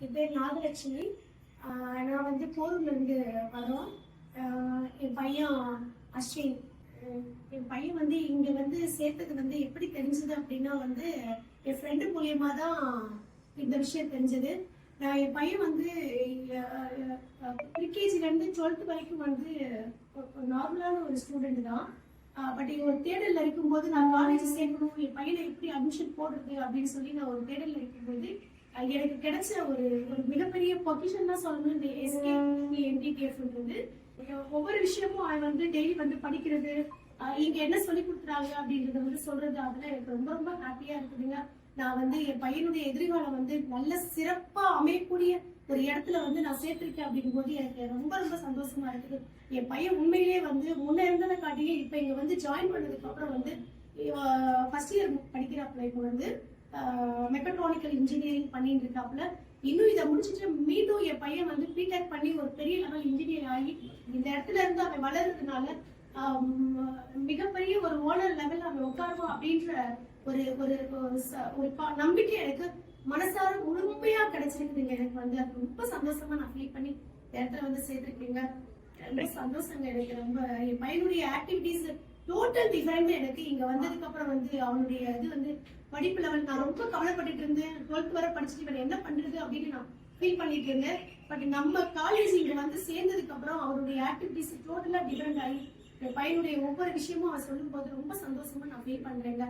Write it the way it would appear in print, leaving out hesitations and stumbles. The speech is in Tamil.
என் பேர் நாகலட்சுமி. நான் வந்து போரூர்லேருந்து வரோம். என் பையன் அஸ்வின். என் பையன் வந்து இங்கே வந்து சேர்த்தது வந்து எப்படி தெரிஞ்சது அப்படின்னா வந்து என் ஃப்ரெண்டு மூலியமாக தான் இந்த விஷயம் தெரிஞ்சது. என் பையன் வந்து ப்ரீகேஜிலேருந்து 12th வரைக்கும் வந்து நார்மலான ஒரு ஸ்டூடெண்ட் தான். பட் ஒரு தேடலில் இருக்கும்போது நான் காலேஜ் சேர்க்கணும், என் பையனை எப்படி அட்மிஷன் போடுறது அப்படின்னு சொல்லி நான் ஒரு தேடலில் இருக்கும்போது எனக்கு கிடைச்ச ஒரு ஒரு மிகப்பெரிய பொசிஷன் தான் சொல்லணும் இந்த SKENDTF. ஒவ்வொரு விஷயமும் அவன் வந்து டெய்லி வந்து படிக்கிறது, இங்க என்ன சொல்லி கொடுக்குறாங்க அப்படின்றத வந்து சொல்றது, அதெல்லாம் எனக்கு ரொம்ப ரொம்ப ஹாப்பியா இருக்குதுங்க. நான் வந்து என் பையனுடைய எதிர்காலம் வந்து நல்ல சிறப்பா அமையக்கூடிய ஒரு இடத்துல வந்து நான் சேர்த்திருக்கேன் அப்படிங்கும் போது எனக்கு ரொம்ப ரொம்ப சந்தோஷமா இருக்குது. என் பையன் உண்மையிலேயே வந்து முன்ன இருந்ததை காட்டியே இப்ப இங்க வந்து ஜாயின் பண்ணதுக்கு அப்புறம் வந்து ஃபர்ஸ்ட் இயர் படிக்கிறாப்புல. இப்போ வந்து மெக்கட்ரானிக்கல் இன்ஜினியரிங் பண்ணிட்டு இருக்காப்புல. இன்னும் இதை முடிச்சுட்டு மீண்டும் என் பையன் வந்து பிடெக் பண்ணி ஒரு பெரிய லெவல் இன்ஜினியர் ஆகி இந்த இடத்துல இருந்து அவன் வளர்றதுனால மிகப்பெரிய ஒரு ஓனர் லெவல் அவன் உட்காருவான் அப்படின்ற ஒரு ஒரு நம்பிக்கை எனக்கு மனசார முழுமையா கிடைச்சிருக்குதுங்க. எனக்கு வந்து அது ரொம்ப சந்தோஷமா நான் ஃபீல் பண்ணி இடத்துல வந்து சேர்த்துருக்கீங்க. ரொம்ப சந்தோஷங்க எனக்கு. ரொம்ப என் பையனுடைய ஆக்டிவிட்டிஸ் டோட்டல் டிஃபரெண்ட். எனக்கு இங்க வந்ததுக்கு அப்புறம் வந்து அவனுடைய இது வந்து படிப்பு லெவல் நான் ரொம்ப கவலைப்பட்டுட்டு இருந்தேன். 12th வரை படிச்சுட்டு இவன் என்ன பண்றது அப்படின்னு நான் ஃபீல் பண்ணிட்டு இருந்தேன். பட் நம்ம காலேஜ் இங்க வந்து சேர்ந்ததுக்கு அப்புறம் அவருடைய ஆக்டிவிட்டிஸ் டோட்டலா டிஃபரெண்ட் ஆகி என் பையனுடைய ஒவ்வொரு விஷயமும் அவன் சொல்லும் போது ரொம்ப சந்தோஷமா நான் ஃபீல் பண்றேங்க.